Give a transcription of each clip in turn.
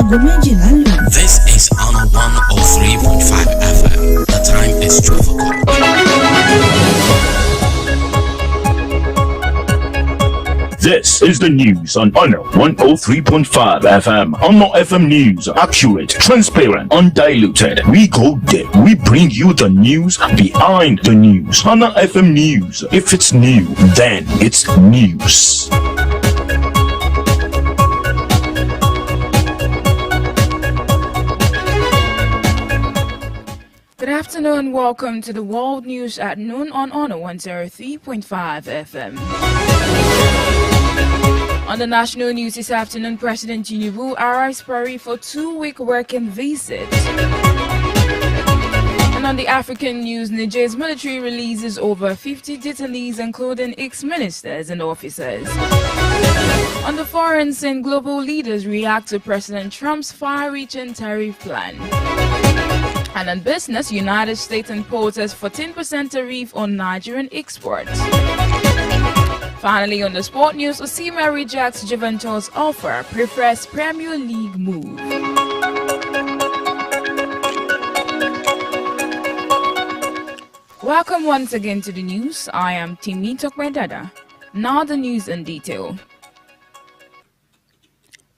aago méjìlá lù. This is on 103.5 FM. The time is 12 o'clock. This is the news on Honor 103.5 FM. Honor FM News. Accurate, transparent, undiluted. We go deep. We bring you the news behind the news. Honor FM News. If it's new, then it's news. Good afternoon, welcome to the World News at noon on Honor 103.5 FM. On the national news this afternoon, President Tinubu arrives Paris for 2-week working visit. And on the African news, Niger's military releases over 50 detainees, including ex-ministers and officers. On the foreign scene, global leaders react to President Trump's far-reaching tariff plan. And on business, United States imposes 14% tariff on Nigerian exports. Finally, on the sport news, Osimhen rejects Juventus' offer, prefers Premier League move. Welcome once again to the news. I am Temitope Dada. Now the news in detail.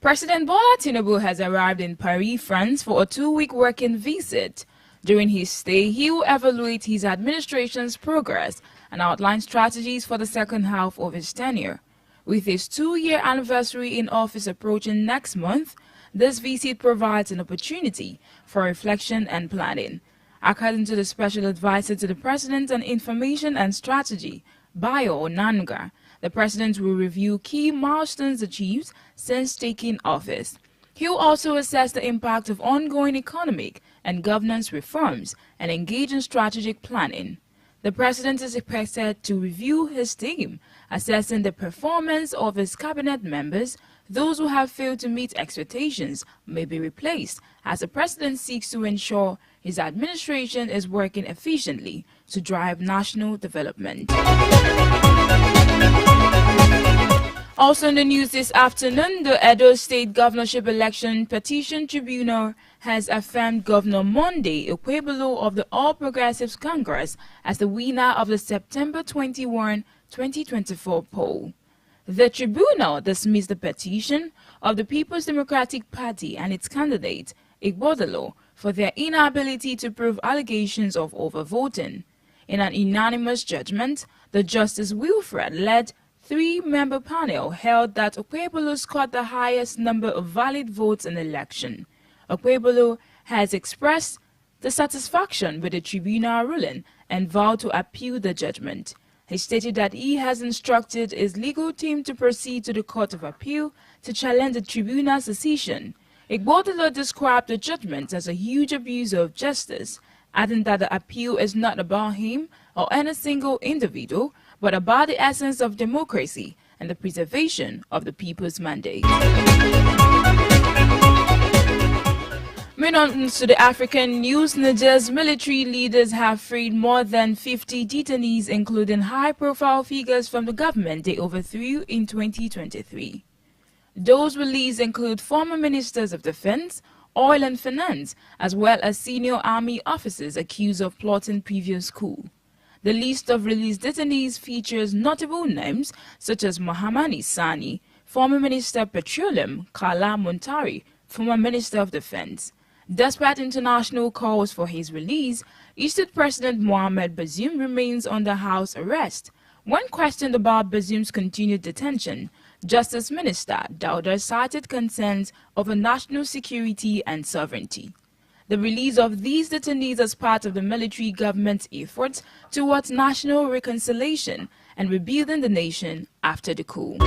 President Bola Tinubu has arrived in Paris, France for a 2-week working visit. During his stay, he will evaluate his administration's progress and outline strategies for the second half of his tenure. With his 2-year anniversary in office approaching next month, this visit provides an opportunity for reflection and planning. According to the Special Advisor to the President on Information and Strategy, Bayo Onanuga, the President will review key milestones achieved since taking office. He will also assess the impact of ongoing economic and governance reforms and engage in strategic planning. The President is expected to review his team, assessing the performance of his cabinet members. Those who have failed to meet expectations may be replaced, as the President seeks to ensure his administration is working efficiently to drive national development. Also in the news this afternoon, the Edo State Governorship Election Petition Tribunal has affirmed Governor Monday Okpebholo of the All Progressives Congress as the winner of the September 21, 2024 poll. The tribunal dismissed the petition of the People's Democratic Party and its candidate, Okpebholo, for their inability to prove allegations of overvoting. In an unanimous judgment, the Justice Wilfred-led 3-member panel held that Okpebholo scored the highest number of valid votes in the election. Okpebholo has expressed dissatisfaction with the tribunal ruling and vowed to appeal the judgment. He stated that he has instructed his legal team to proceed to the Court of Appeal to challenge the tribunal's decision. Okpebholo described the judgment as a huge abuse of justice, adding that the appeal is not about him or any single individual, but about the essence of democracy and the preservation of the people's mandate. Moving on to the African news, Niger's military leaders have freed more than 50 detainees, including high-profile figures from the government they overthrew in 2023. Those released include former ministers of defense, oil and finance, as well as senior army officers accused of plotting previous coup. The list of released detainees features notable names such as Mohamani Sani, former Minister of Petroleum, Kala Muntari, former Minister of Defense. Despite international calls for his release, Eastern President Mohamed Bazoum remains under house arrest. When questioned about Bazoum's continued detention, Justice Minister Dada cited concerns over national security and sovereignty. The release of these detainees is part of the military government's efforts towards national reconciliation and rebuilding the nation after the coup.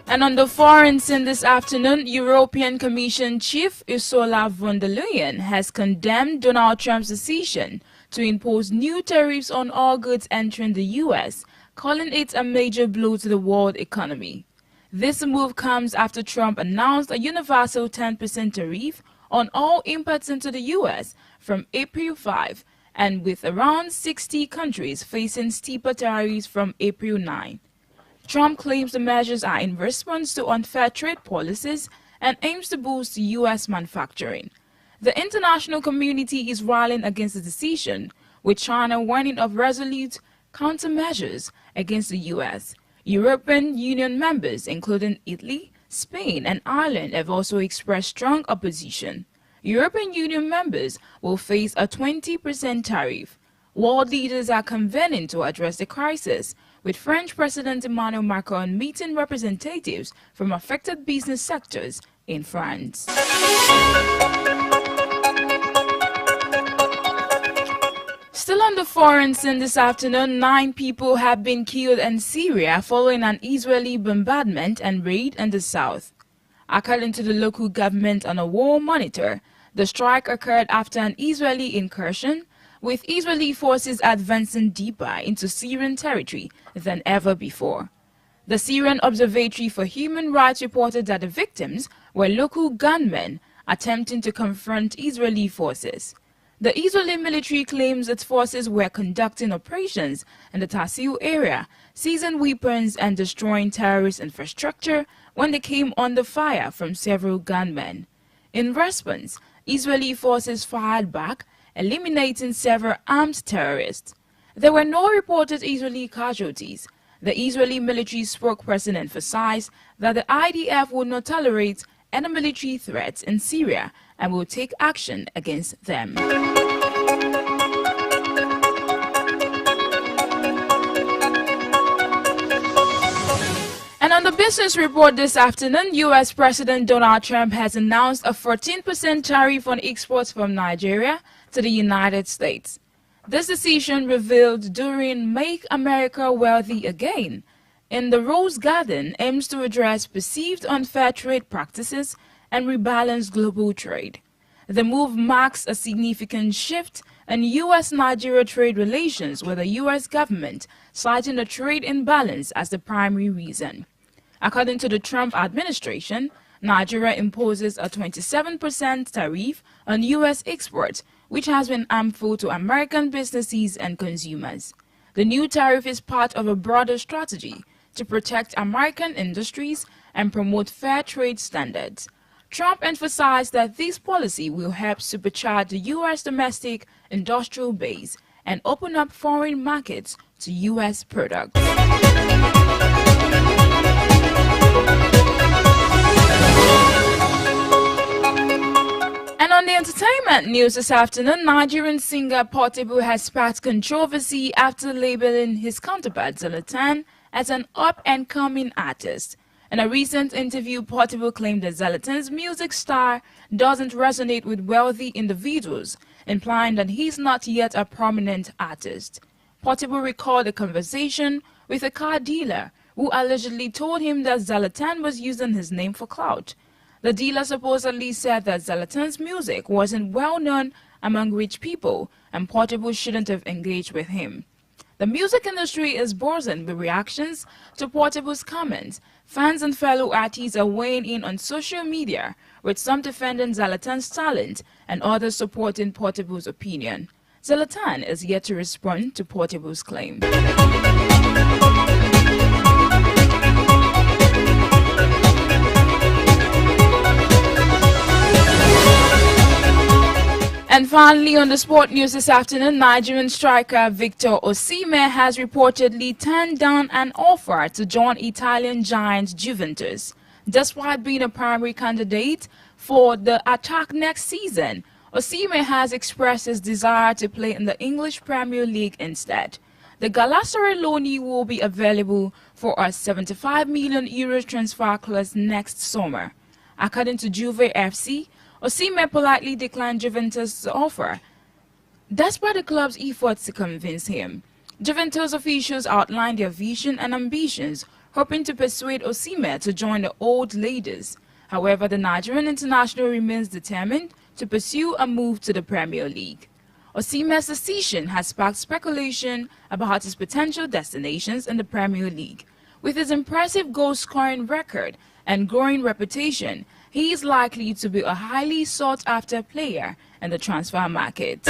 And on the foreign scene this afternoon, European Commission Chief Ursula von der Leyen has condemned Donald Trump's decision to impose new tariffs on all goods entering the U.S., calling it a major blow to the world economy. This move comes after Trump announced a universal 10% tariff on all imports into the U.S. from April 5, and with around 60 countries facing steeper tariffs from April 9. Trump claims the measures are in response to unfair trade policies and aims to boost U.S. manufacturing. The international community is rallying against the decision, with China warning of resolute countermeasures against the U.S. European Union members, including Italy, Spain, and Ireland, have also expressed strong opposition. European Union members will face a 20% tariff. World leaders are convening to address the crisis, with French President Emmanuel Macron meeting representatives from affected business sectors in France. Still on the foreign scene this afternoon, 9 people have been killed in Syria following an Israeli bombardment and raid in the south. According to the local government on a war monitor, the strike occurred after an Israeli incursion, with Israeli forces advancing deeper into Syrian territory than ever before. The Syrian Observatory for Human Rights reported that the victims were local gunmen attempting to confront Israeli forces. The Israeli military claims its forces were conducting operations in the Tahsil area, seizing weapons and destroying terrorist infrastructure when they came under fire from several gunmen. In response, Israeli forces fired back, eliminating several armed terrorists. There were no reported Israeli casualties. The Israeli military spokesperson emphasized that the IDF would not tolerate any military threats in Syria and will take action against them. And on the business report this afternoon, U.S. President Donald Trump has announced a 14% tariff on exports from Nigeria to the United States. This decision revealed during Make America Wealthy Again in the Rose Garden aims to address perceived unfair trade practices and rebalance global trade. The move marks a significant shift in U.S.-Nigeria trade relations, with the U.S. government citing a trade imbalance as the primary reason. According to the Trump administration, Nigeria imposes a 27% tariff on U.S. exports, which has been harmful to American businesses and consumers. The new tariff is part of a broader strategy to protect American industries and promote fair trade standards. Trump emphasized that this policy will help supercharge the U.S. domestic industrial base and open up foreign markets to U.S. products. And on the entertainment news this afternoon, Nigerian singer Portable has sparked controversy after labeling his counterpart Zlatan as an up-and-coming artist. In a recent interview, Portable claimed that Zlatan's music style doesn't resonate with wealthy individuals, implying that he's not yet a prominent artist. Portable recalled a conversation with a car dealer who allegedly told him that Zlatan was using his name for clout. The dealer supposedly said that Zlatan's music wasn't well known among rich people and Portable shouldn't have engaged with him. The music industry is buzzing with reactions to Portable's comments. Fans and fellow artists are weighing in on social media, with some defending Zlatan's talent and others supporting Portable's opinion. Zlatan is yet to respond to Portable's claim. And finally, on the sport news this afternoon, Nigerian striker Victor Osimhen has reportedly turned down an offer to join Italian giant Juventus. Despite being a primary candidate for the attack next season, Osimhen has expressed his desire to play in the English Premier League instead. The Galatasaray loanee will be available for a €75 million transfer clause next summer. According to Juve FC, Osimhen politely declined Juventus' offer, despite the club's efforts to convince him. Juventus officials outlined their vision and ambitions, hoping to persuade Osimhen to join the old ladies. However, the Nigerian international remains determined to pursue a move to the Premier League. Osimhen's decision has sparked speculation about his potential destinations in the Premier League. With his impressive goal-scoring record and growing reputation, he is likely to be a highly sought-after player in the transfer market.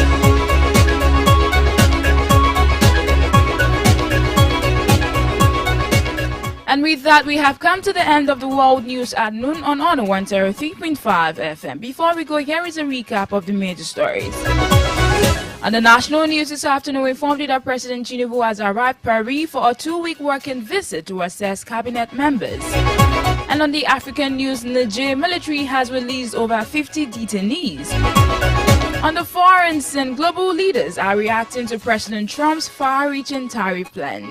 With that, we have come to the end of the World News at noon on Honor 103.5 FM. Before we go, here is a recap of the major stories. On the national news this afternoon, we informed you that President Tinubu has arrived Paris for a 2-week working visit to assess cabinet members. And on the African news, Niger military has released over 50 detainees. On the foreign scene, global leaders are reacting to President Trump's far-reaching tariff plan.